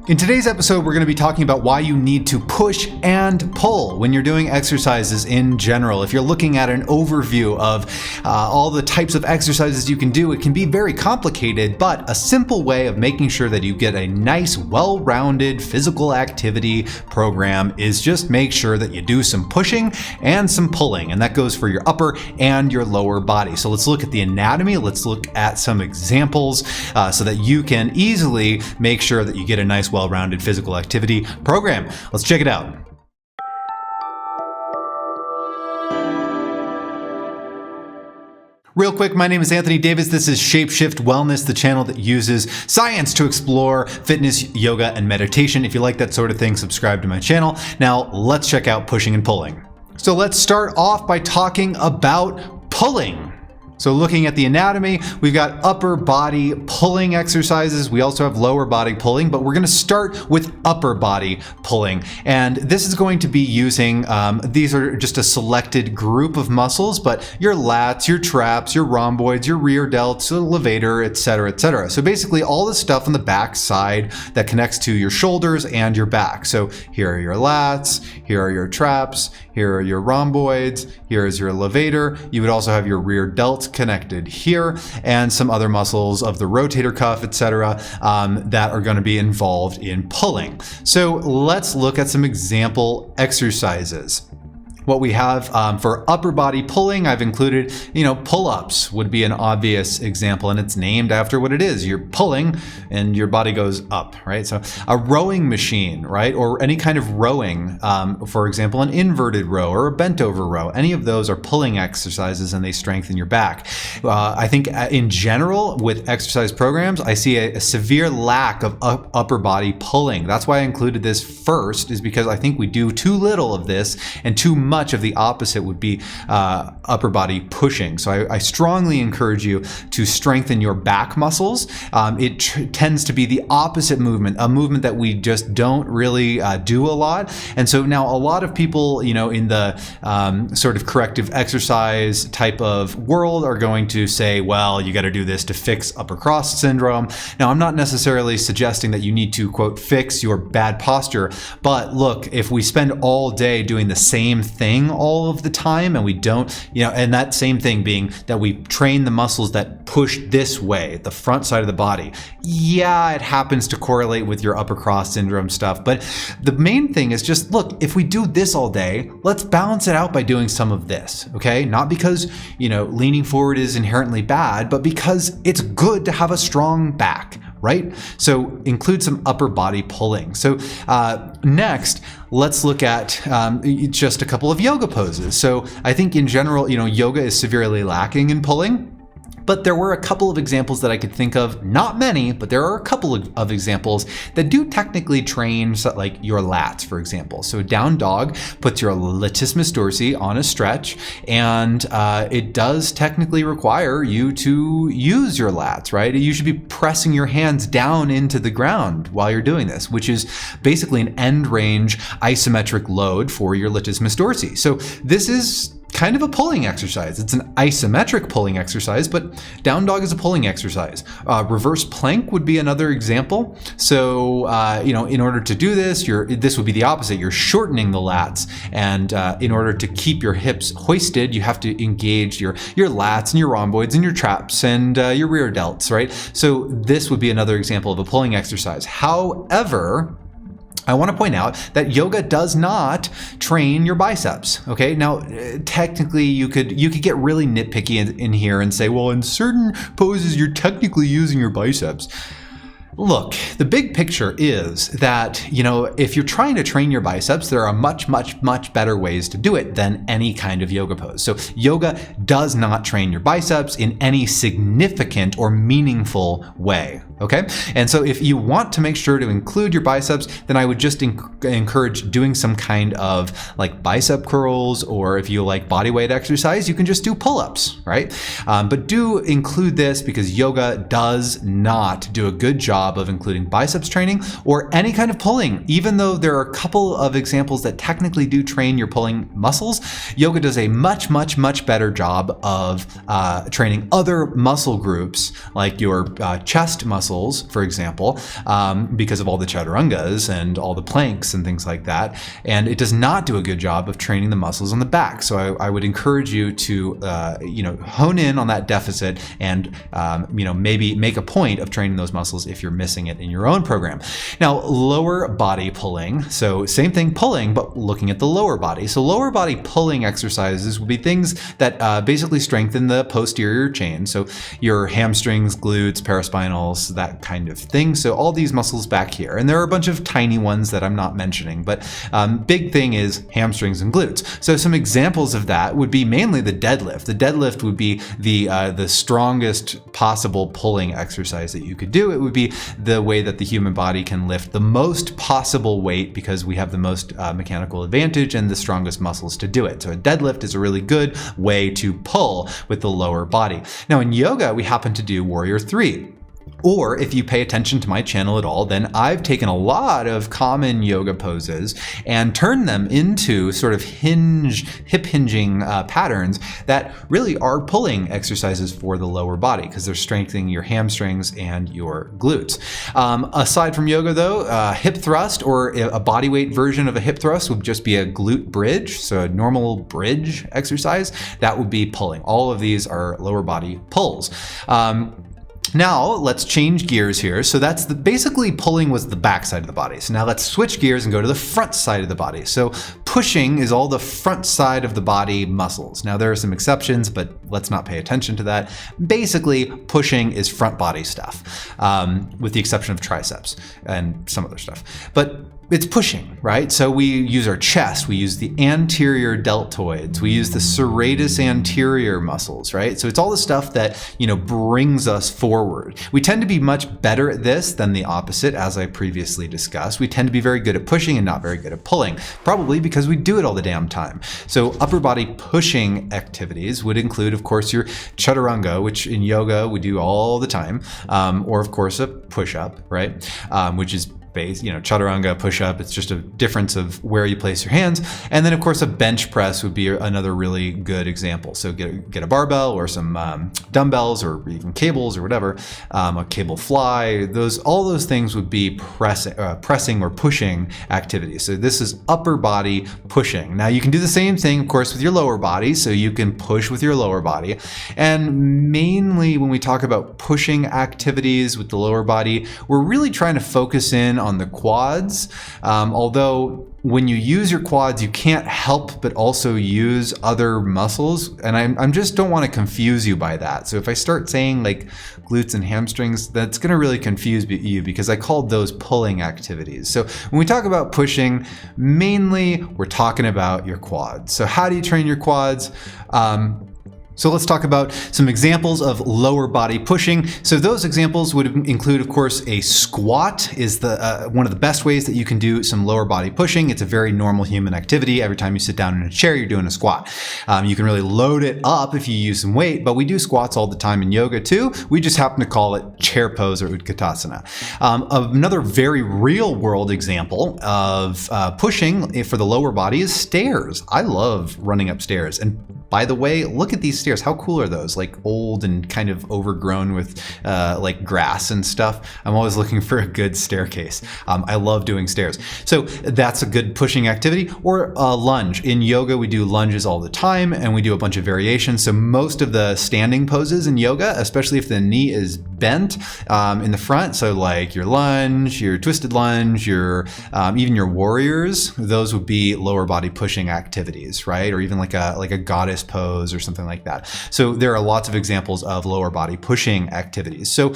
In today's episode, we're going to be talking about why you need to push and pull when you're doing exercises in general. If you're looking at an overview of all the types of exercises you can do, it can be very complicated, but a simple way of making sure that you get a nice, well-rounded physical activity program is just make sure that you do some pushing and some pulling, and that goes for your upper and your lower body. So let's look at the anatomy, let's look at some examples so that you can easily make sure that you get a nice, well-rounded physical activity program. Let's check it out. Real quick, my name is Anthony Davis. This is Shapeshift Wellness, the channel that uses science to explore fitness, yoga, and meditation. If you like that sort of thing, subscribe to my channel. Now, let's check out pushing and pulling. So let's start off by talking about pulling. So looking at the anatomy, we've got upper body pulling exercises. We also have lower body pulling, but we're going to start with upper body pulling. And this is going to be using, these are just a selected group of muscles, but your lats, your traps, your rhomboids, your rear delts, your levator, etc., etc. So basically all the stuff on the back side that connects to your shoulders and your back. So here are your lats, here are your traps, here are your rhomboids, here is your levator. You would also have your rear delts connected here, and some other muscles of the rotator cuff, etc., that are going to be involved in pulling. So let's look at some example exercises. What we have for upper body pulling, I've included, pull-ups would be an obvious example, and it's named after what it is. You're pulling and your body goes up, right? So a rowing machine, right? Or any kind of rowing, for example, an inverted row or a bent over row. Any of those are pulling exercises and they strengthen your back. I think in general with exercise programs, I see a severe lack of upper body pulling. That's why I included this first, is because I think we do too little of this and too much of the opposite would be upper body pushing. So I strongly encourage you to strengthen your back muscles. It tends to be the opposite movement, a movement that we just don't really do a lot. And so now a lot of people, in the sort of corrective exercise type of world are going to say, well, you got to do this to fix upper cross syndrome. Now, I'm not necessarily suggesting that you need to, quote, fix your bad posture, but look, if we spend all day doing the same thing all of the time and we don't, and that same thing being that we train the muscles that push this way, the front side of the body. Yeah, it happens to correlate with your upper cross syndrome stuff, but the main thing is just, look, if we do this all day, let's balance it out by doing some of this, okay? Not because, leaning forward is inherently bad, but because it's good to have a strong back, right? So include some upper body pulling. So next, let's look at just a couple of yoga poses. So I think in general, yoga is severely lacking in pulling. But there were a couple of examples that I could think of, not many, but there are a couple of examples that do technically train, like your lats, for example. So down dog puts your latissimus dorsi on a stretch, and it does technically require you to use your lats, right? You should be pressing your hands down into the ground while you're doing this, which is basically an end range isometric load for your latissimus dorsi. So this is kind of a pulling exercise. It's an isometric pulling exercise, but down dog is a pulling exercise. Reverse plank would be another example. So, in order to do this, this would be the opposite. You're shortening the lats, and in order to keep your hips hoisted, you have to engage your lats and your rhomboids and your traps and your rear delts, right? So this would be another example of a pulling exercise. However, I want to point out that yoga does not train your biceps. Okay, now technically you could get really nitpicky in here and say, well, in certain poses you're technically using your biceps. Look, the big picture is that, if you're trying to train your biceps, there are much, much, much better ways to do it than any kind of yoga pose. So yoga does not train your biceps in any significant or meaningful way. Okay, and so if you want to make sure to include your biceps, then I would just encourage doing some kind of like bicep curls, or if you like body weight exercise, you can just do pull-ups, right? But do include this because yoga does not do a good job job of including biceps training or any kind of pulling. Even though there are a couple of examples that technically do train your pulling muscles, yoga does a much better job of training other muscle groups like your chest muscles, for example, because of all the chaturangas and all the planks and things like that. And it does not do a good job of training the muscles on the back. So I would encourage you to hone in on that deficit and maybe make a point of training those muscles if you're missing it in your own program. Now, lower body pulling. So same thing, pulling, but looking at the lower body. So lower body pulling exercises will be things that basically strengthen the posterior chain. So your hamstrings, glutes, paraspinals, that kind of thing. So all these muscles back here. And there are a bunch of tiny ones that I'm not mentioning, but big thing is hamstrings and glutes. So some examples of that would be mainly the deadlift. The deadlift would be the strongest possible pulling exercise that you could do. It would be the way that the human body can lift the most possible weight because we have the most mechanical advantage and the strongest muscles to do it. So a deadlift is a really good way to pull with the lower body. Now in yoga, we happen to do Warrior 3. Or if you pay attention to my channel at all, then I've taken a lot of common yoga poses and turned them into sort of hip hinging patterns that really are pulling exercises for the lower body because they're strengthening your hamstrings and your glutes. Aside from yoga though, hip thrust or a bodyweight version of a hip thrust would just be a glute bridge. So a normal bridge exercise, that would be pulling. All of these are lower body pulls. Now let's change gears here. So that's basically pulling was the back side of the body. So now let's switch gears and go to the front side of the body. So pushing is all the front side of the body muscles. Now there are some exceptions, but let's not pay attention to that. Basically, pushing is front body stuff, with the exception of triceps and some other stuff. But it's pushing, right? So we use our chest, we use the anterior deltoids, we use the serratus anterior muscles, right? So it's all the stuff that, brings us forward. We tend to be much better at this than the opposite, as I previously discussed. We tend to be very good at pushing and not very good at pulling, probably because we do it all the damn time. So upper body pushing activities would include, of course, your chaturanga, which in yoga we do all the time, or of course a push-up, right? Which is chaturanga, push-up, it's just a difference of where you place your hands. And then of course a bench press would be another really good example. So get a barbell or some dumbbells or even cables or whatever, a cable fly, all those things would be pressing or pushing activities. So this is upper body pushing. Now you can do the same thing, of course, with your lower body. So you can push with your lower body. And mainly when we talk about pushing activities with the lower body, we're really trying to focus in on the quads, although when you use your quads, you can't help but also use other muscles. And I just don't want to confuse you by that. So if I start saying like glutes and hamstrings, that's going to really confuse you because I called those pulling activities. So when we talk about pushing, mainly we're talking about your quads. So how do you train your quads? So let's talk about some examples of lower body pushing. So those examples would include, of course, a squat is one of the best ways that you can do some lower body pushing. It's a very normal human activity. Every time you sit down in a chair, you're doing a squat. You can really load it up if you use some weight, but we do squats all the time in yoga too. We just happen to call it chair pose or Utkatasana. Another very real world example of pushing for the lower body is stairs. I love running upstairs. And by the way, look at these stairs. How cool are those? Like old and kind of overgrown with like grass and stuff. I'm always looking for a good staircase. I love doing stairs. So that's a good pushing activity. Or a lunge. In yoga, we do lunges all the time and we do a bunch of variations. So most of the standing poses in yoga, especially if the knee is bent in the front, so like your lunge, your twisted lunge, even your warriors, those would be lower body pushing activities, right? Or even like a goddess pose or something like that. So there are lots of examples of lower body pushing activities. So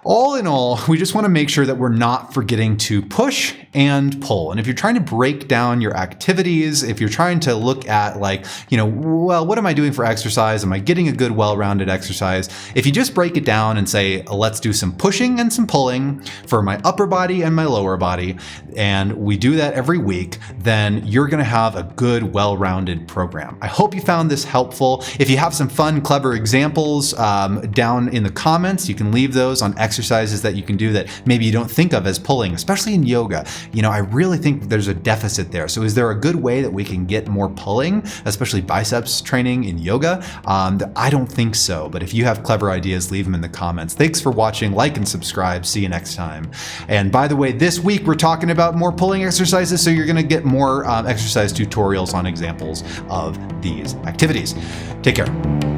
all in all, we just want to make sure that we're not forgetting to push and pull. And if you're trying to break down your activities, if you're trying to look at like, well, what am I doing for exercise? Am I getting a good, well-rounded exercise? If you just break it down and say, let's do some pushing and some pulling for my upper body and my lower body, and we do that every week, then you're going to have a good, well-rounded program. I hope you found this helpful. If you have some fun, clever examples down in the comments, you can leave those on exercises that you can do that maybe you don't think of as pulling, especially in yoga. You know, I really think there's a deficit there. So is there a good way that we can get more pulling, especially biceps training in yoga? I don't think so, but if you have clever ideas, leave them in the comments. Thanks for watching, like and subscribe. See you next time. And by the way, this week we're talking about more pulling exercises, so you're gonna get more exercise tutorials on examples of these activities. Take care.